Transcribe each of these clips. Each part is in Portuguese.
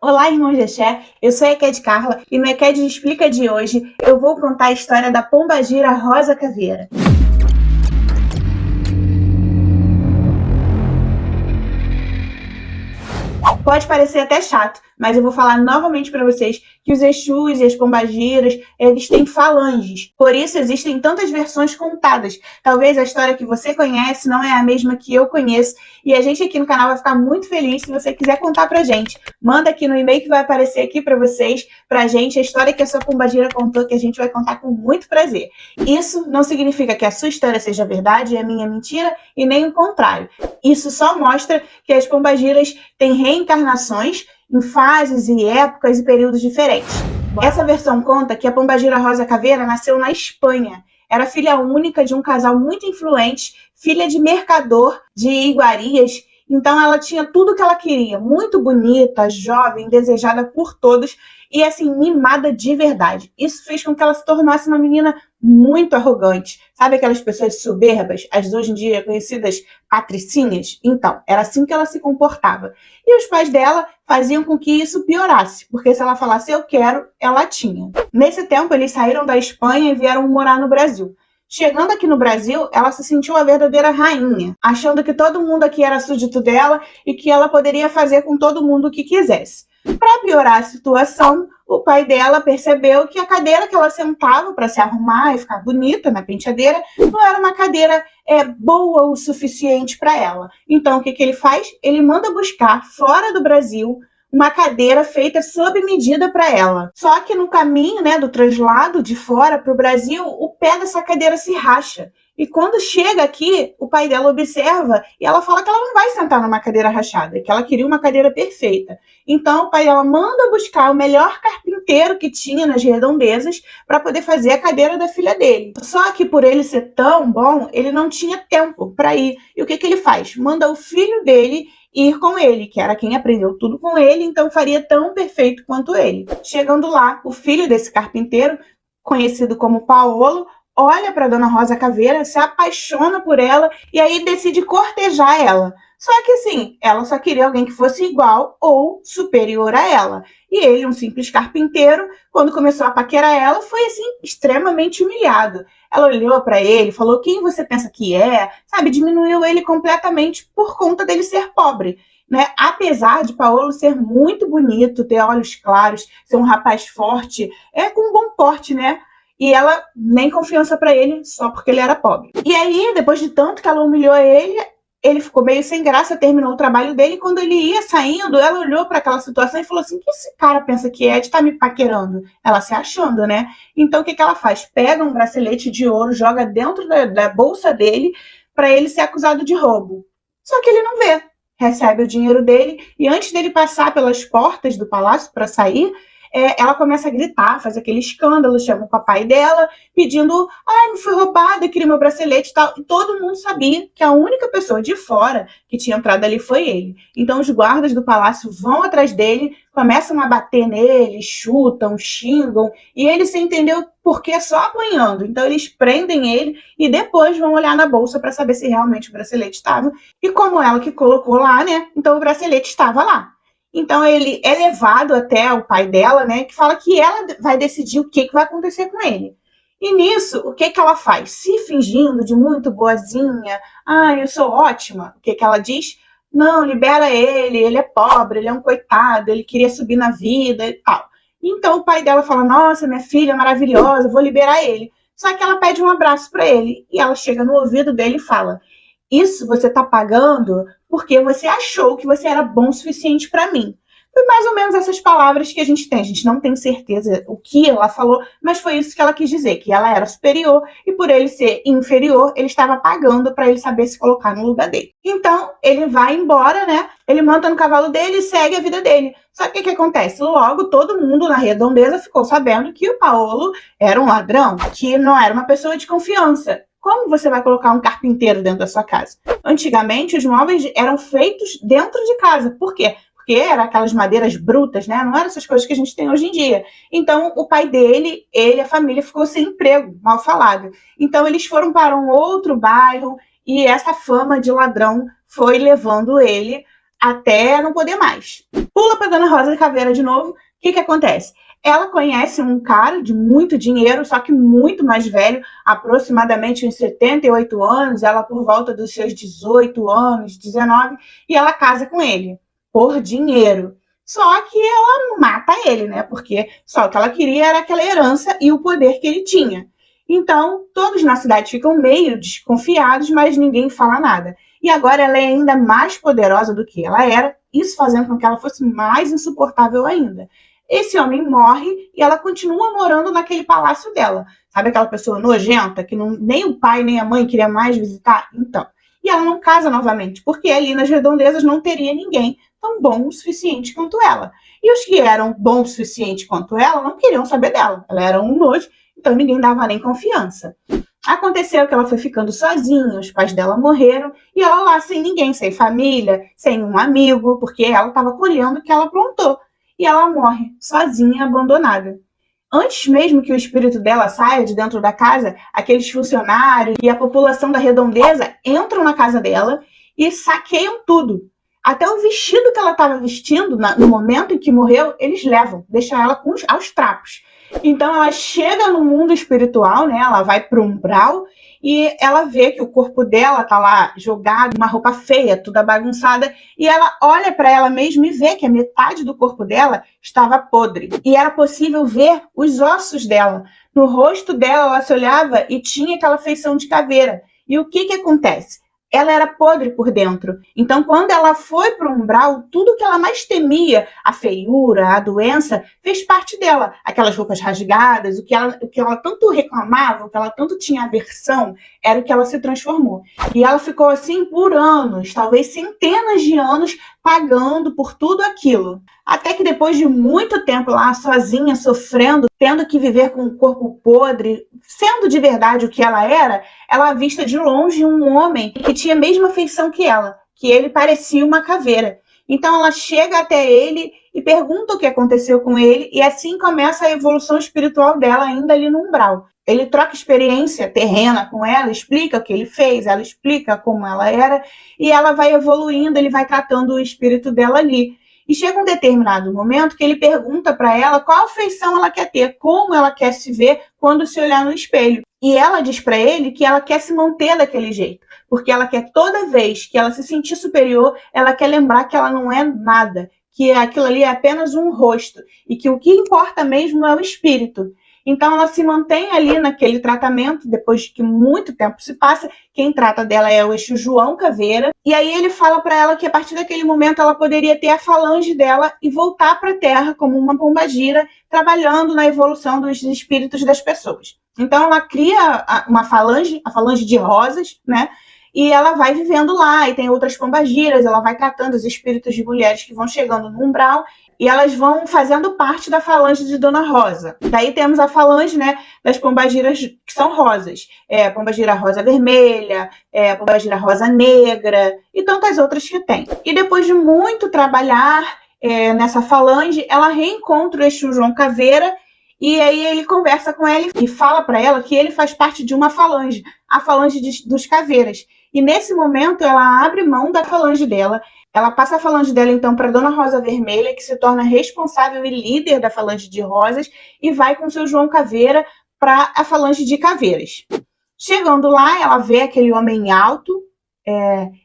Olá, irmão Jexé, eu sou a Eked Carla e no Eked Explica de hoje eu vou contar a história da pombagira Rosa Caveira. Pode parecer até chato, mas eu vou falar novamente para vocês que os Exus e as pombagiras, eles têm falanges. Por isso existem tantas versões contadas. Talvez a história que você conhece não é a mesma que eu conheço. E a gente aqui no canal vai ficar muito feliz se você quiser contar pra gente. Manda aqui no e-mail que vai aparecer aqui para vocês, pra gente, a história que a sua pombagira contou, que a gente vai contar com muito prazer. Isso não significa que a sua história seja verdade e a minha mentira, e nem o contrário. Isso só mostra que as pombagiras têm reencarnações em fases e épocas e períodos diferentes. Essa versão conta que a pombagira Rosa Caveira nasceu na Espanha. Era filha única de um casal muito influente, filha de mercador de iguarias. Então ela tinha tudo que ela queria, muito bonita, jovem, desejada por todos e assim, mimada de verdade. Isso fez com que ela se tornasse uma menina muito arrogante. Sabe aquelas pessoas soberbas, as hoje em dia conhecidas patricinhas? Então, era assim que ela se comportava. E os pais dela faziam com que isso piorasse, porque se ela falasse eu quero, ela tinha. Nesse tempo, eles saíram da Espanha e vieram morar no Brasil. Chegando aqui no Brasil, ela se sentiu a verdadeira rainha, achando que todo mundo aqui era súdito dela e que ela poderia fazer com todo mundo o que quisesse. Para piorar a situação, o pai dela percebeu que a cadeira que ela sentava para se arrumar e ficar bonita na penteadeira não era uma cadeira boa o suficiente para ela. Então, o que ele faz? Ele manda buscar fora do Brasil uma cadeira feita sob medida para ela. Só que no caminho, do translado de fora para o Brasil, o pé dessa cadeira se racha. E quando chega aqui, o pai dela observa e ela fala que ela não vai sentar numa cadeira rachada, que ela queria uma cadeira perfeita. Então o pai dela manda buscar o melhor carpinteiro que tinha nas redondezas para poder fazer a cadeira da filha dele. Só que por ele ser tão bom, ele não tinha tempo para ir. E o que ele faz? Manda o filho dele ir com ele, que era quem aprendeu tudo com ele, então faria tão perfeito quanto ele. Chegando lá, o filho desse carpinteiro, conhecido como Paolo, olha para Dona Rosa Caveira, se apaixona por ela e aí decide cortejar ela. Só que assim, ela só queria alguém que fosse igual ou superior a ela. E ele, um simples carpinteiro, quando começou a paquerar ela, foi assim, extremamente humilhado. Ela olhou para ele, falou, quem você pensa que é? Sabe, diminuiu ele completamente por conta dele ser pobre. Né? Apesar de Paolo ser muito bonito, ter olhos claros, ser um rapaz forte, com um bom porte, né? E ela nem confiança para ele só porque ele era pobre. E aí, depois de tanto que ela humilhou ele ficou meio sem graça, terminou o trabalho dele, e quando ele ia saindo, ela olhou para aquela situação e falou assim, o que esse cara pensa que é de estar me paquerando? Ela se achando, né? Então, o que ela faz? Pega um bracelete de ouro, joga dentro da bolsa dele, para ele ser acusado de roubo. Só que ele não vê. Recebe o dinheiro dele, e antes dele passar pelas portas do palácio para sair, ela começa a gritar, faz aquele escândalo, chama o papai dela, pedindo, me foi roubada, queria meu bracelete e tal. E todo mundo sabia que a única pessoa de fora que tinha entrado ali foi ele. Então os guardas do palácio vão atrás dele, começam a bater nele, chutam, xingam, e ele sem entender o porquê só apanhando. Então eles prendem ele e depois vão olhar na bolsa para saber se realmente o bracelete estava. E como ela que colocou lá, né? Então o bracelete estava lá. Então ele é levado até o pai dela, né, que fala que ela vai decidir o que vai acontecer com ele. E nisso, o que ela faz? Se fingindo de muito boazinha, eu sou ótima, o que ela diz? Não, libera ele é pobre, ele é um coitado, ele queria subir na vida e tal. Então o pai dela fala, nossa, minha filha é maravilhosa, vou liberar ele. Só que ela pede um abraço para ele, e ela chega no ouvido dele e fala, isso você está pagando porque você achou que você era bom o suficiente para mim. Foi mais ou menos essas palavras que a gente tem. A gente não tem certeza o que ela falou, mas foi isso que ela quis dizer, que ela era superior e por ele ser inferior, ele estava pagando para ele saber se colocar no lugar dele. Então, ele vai embora, né? Ele monta no cavalo dele e segue a vida dele. Só que o que acontece? Logo, todo mundo na redondeza ficou sabendo que o Paolo era um ladrão, que não era uma pessoa de confiança. Como você vai colocar um carpinteiro dentro da sua casa? Antigamente, os móveis eram feitos dentro de casa. Por quê? Porque eram aquelas madeiras brutas, né? Não eram essas coisas que a gente tem hoje em dia. Então, o pai dele, a família ficou sem emprego, mal falado. Então, eles foram para um outro bairro e essa fama de ladrão foi levando ele até não poder mais. Pula para Dona Rosa Caveira de novo. O que acontece? Ela conhece um cara de muito dinheiro, só que muito mais velho, aproximadamente uns 78 anos, ela por volta dos seus 18 anos, 19, e ela casa com ele, por dinheiro. Só que ela mata ele, né? Porque só o que ela queria era aquela herança e o poder que ele tinha. Então, todos na cidade ficam meio desconfiados, mas ninguém fala nada. E agora ela é ainda mais poderosa do que ela era, isso fazendo com que ela fosse mais insuportável ainda. Esse homem morre e ela continua morando naquele palácio dela. Sabe aquela pessoa nojenta que nem o pai nem a mãe queria mais visitar? Então. E ela não casa novamente, porque ali nas redondezas não teria ninguém tão bom o suficiente quanto ela. E os que eram bons o suficiente quanto ela não queriam saber dela. Ela era um nojo, então ninguém dava nem confiança. Aconteceu que ela foi ficando sozinha, os pais dela morreram, e ela lá sem ninguém, sem família, sem um amigo, porque ela estava colhendo o que ela plantou. E ela morre, sozinha, abandonada. Antes mesmo que o espírito dela saia de dentro da casa, aqueles funcionários e a população da redondeza entram na casa dela e saqueiam tudo. Até o vestido que ela estava vestindo no momento em que morreu, eles levam, deixam ela aos trapos. Então ela chega no mundo espiritual, né? Ela vai para o umbral e ela vê que o corpo dela tá lá jogado, uma roupa feia, toda bagunçada, e ela olha para ela mesma e vê que a metade do corpo dela estava podre. E era possível ver os ossos dela. No rosto dela, ela se olhava e tinha aquela feição de caveira. E o que acontece? Ela era podre por dentro. Então, quando ela foi para o umbral, tudo que ela mais temia, a feiura, a doença, fez parte dela. Aquelas roupas rasgadas, o que ela tanto reclamava, o que ela tanto tinha aversão, era o que ela se transformou. E ela ficou assim por anos, talvez centenas de anos, pagando por tudo aquilo. Até que depois de muito tempo lá, sozinha, sofrendo, tendo que viver com um corpo podre, sendo de verdade o que ela avista de longe um homem que tinha a mesma feição que ela, que ele parecia uma caveira. Então ela chega até ele e pergunta o que aconteceu com ele, e assim começa a evolução espiritual dela ainda ali no umbral. Ele troca experiência terrena com ela, explica o que ele fez, ela explica como ela era, e ela vai evoluindo, ele vai tratando o espírito dela ali. E chega um determinado momento que ele pergunta para ela qual feição ela quer ter, como ela quer se ver quando se olhar no espelho. E ela diz para ele que ela quer se manter daquele jeito, porque ela quer toda vez que ela se sentir superior, ela quer lembrar que ela não é nada, que aquilo ali é apenas um rosto, e que o que importa mesmo é o espírito. Então ela se mantém ali naquele tratamento, depois que muito tempo se passa, quem trata dela é o Exu João Caveira, e aí ele fala para ela que a partir daquele momento ela poderia ter a falange dela e voltar para a Terra como uma pombagira, trabalhando na evolução dos espíritos das pessoas. Então ela cria uma falange, a falange de rosas, né? E ela vai vivendo lá, e tem outras pombagiras, ela vai tratando os espíritos de mulheres que vão chegando no umbral, e elas vão fazendo parte da falange de Dona Rosa. Daí temos a falange, né, das pombagiras que são rosas. A pombagira rosa vermelha, a pombagira rosa negra, e tantas outras que tem. E depois de muito trabalhar nessa falange, ela reencontra o Exu João Caveira, e aí ele conversa com ela e fala para ela que ele faz parte de uma falange, a falange dos caveiras. E nesse momento ela abre mão da falange dela, ela passa a falange dela então para Dona Rosa Vermelha, que se torna responsável e líder da falange de rosas, e vai com seu João Caveira para a falange de caveiras. Chegando lá, ela vê aquele homem alto,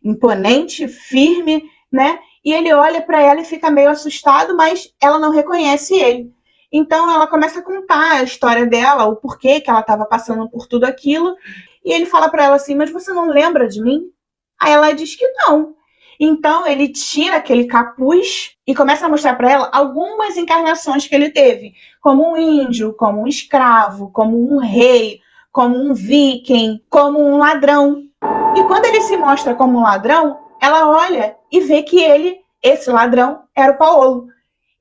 imponente, firme, né? E ele olha para ela e fica meio assustado, mas ela não reconhece ele. Então ela começa a contar a história dela, o porquê que ela estava passando por tudo aquilo, e ele fala para ela assim, mas você não lembra de mim? Aí ela diz que não. Então ele tira aquele capuz e começa a mostrar para ela algumas encarnações que ele teve, como um índio, como um escravo, como um rei, como um viking, como um ladrão. E quando ele se mostra como um ladrão, ela olha e vê que esse ladrão, era o Paolo.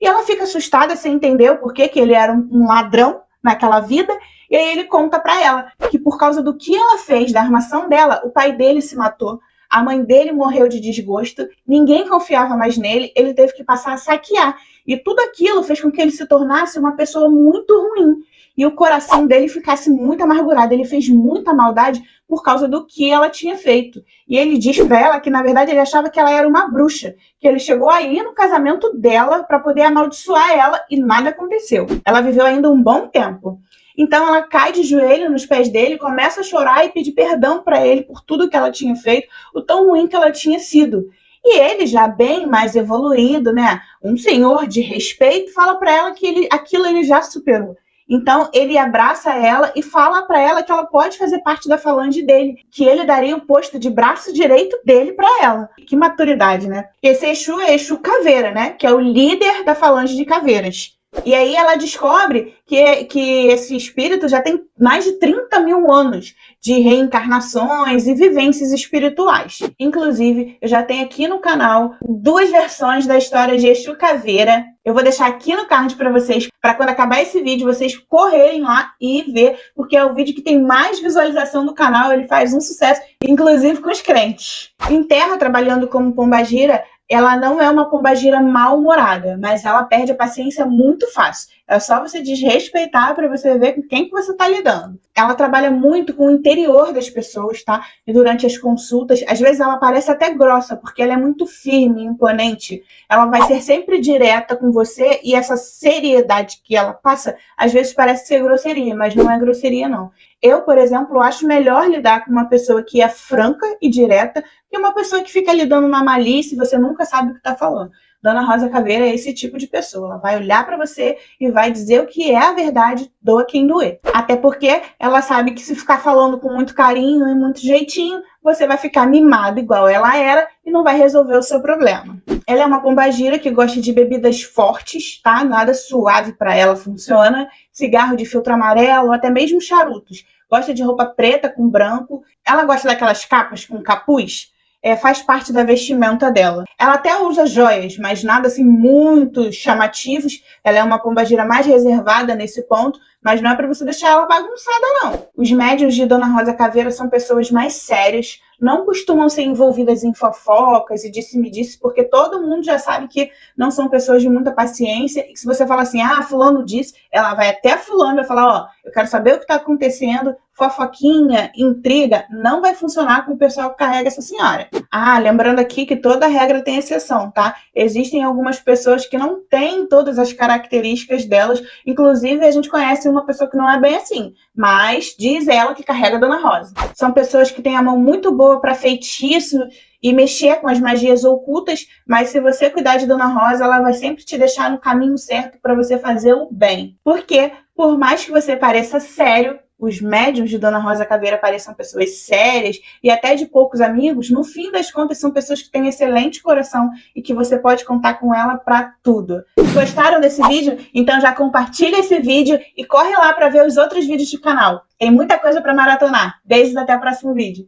E ela fica assustada sem entender o porquê que ele era um ladrão naquela vida. E aí ele conta para ela que por causa do que ela fez, da armação dela, o pai dele se matou, a mãe dele morreu de desgosto, ninguém confiava mais nele, ele teve que passar a saquear. E tudo aquilo fez com que ele se tornasse uma pessoa muito ruim. e o coração dele ficasse muito amargurado. Ele fez muita maldade por causa do que ela tinha feito. E ele diz para ela que, na verdade, ele achava que ela era uma bruxa, que ele chegou a ir no casamento dela para poder amaldiçoar ela e nada aconteceu. Ela viveu ainda um bom tempo. Então ela cai de joelho nos pés dele, começa a chorar e pedir perdão para ele por tudo que ela tinha feito, o tão ruim que ela tinha sido. E ele, já bem mais evoluído, né, um senhor de respeito, fala para ela que aquilo ele já superou. Então ele abraça ela e fala para ela que ela pode fazer parte da falange dele, que ele daria o posto de braço direito dele para ela. Que maturidade, né? Esse Exu é Exu Caveira, né, que é o líder da falange de caveiras. E aí ela descobre que esse espírito já tem mais de 30 mil anos de reencarnações e vivências espirituais. Inclusive, eu já tenho aqui no canal 2 versões da história de Exu Caveira. Eu vou deixar aqui no card para vocês, para quando acabar esse vídeo, vocês correrem lá e ver, porque é o vídeo que tem mais visualização do canal, ele faz um sucesso, inclusive com os crentes. Em Terra, trabalhando como pombagira, ela não é uma pombagira mal-humorada, mas ela perde a paciência muito fácil. É só você desrespeitar para você ver com quem que você está lidando. Ela trabalha muito com o interior das pessoas, tá? E durante as consultas, às vezes ela parece até grossa, porque ela é muito firme, imponente. Ela vai ser sempre direta com você e essa seriedade que ela passa, às vezes parece ser grosseria, mas não é grosseria, não. Eu, por exemplo, acho melhor lidar com uma pessoa que é franca e direta que uma pessoa que fica ali dando uma malícia e você nunca sabe o que está falando. Dona Rosa Caveira é esse tipo de pessoa. Ela vai olhar para você e vai dizer o que é a verdade, doa quem doer. Até porque ela sabe que se ficar falando com muito carinho e muito jeitinho, você vai ficar mimado igual ela era e não vai resolver o seu problema. Ela é uma pombagira que gosta de bebidas fortes, tá? Nada suave para ela funciona. Cigarro de filtro amarelo, até mesmo charutos. Gosta de roupa preta com branco. Ela gosta daquelas capas com capuz. Faz parte da vestimenta dela. Ela até usa joias, mas nada assim muito chamativos. Ela é uma pombagira mais reservada nesse ponto, mas não é para você deixar ela bagunçada, não. Os médiuns de Dona Rosa Caveira são pessoas mais sérias, não costumam ser envolvidas em fofocas e disse-me-disse, porque todo mundo já sabe que não são pessoas de muita paciência, e que se você fala assim, fulano disse, ela vai até fulano e vai falar, eu quero saber o que está acontecendo, fofoquinha, intriga, não vai funcionar com o pessoal que carrega essa senhora. Lembrando aqui que toda regra tem exceção, tá? Existem algumas pessoas que não têm todas as características delas, inclusive a gente conhece uma pessoa que não é bem assim, mas diz ela que carrega a Dona Rosa. São pessoas que têm a mão muito boa para feitiço e mexer com as magias ocultas, mas se você cuidar de Dona Rosa, ela vai sempre te deixar no caminho certo para você fazer o bem. Porque, por mais que você pareça sério, os médiuns de Dona Rosa Caveira pareçam pessoas sérias e até de poucos amigos, no fim das contas são pessoas que têm excelente coração e que você pode contar com ela para tudo. Gostaram desse vídeo? Então já compartilha esse vídeo e corre lá para ver os outros vídeos do canal. Tem muita coisa para maratonar. Beijos, até o próximo vídeo.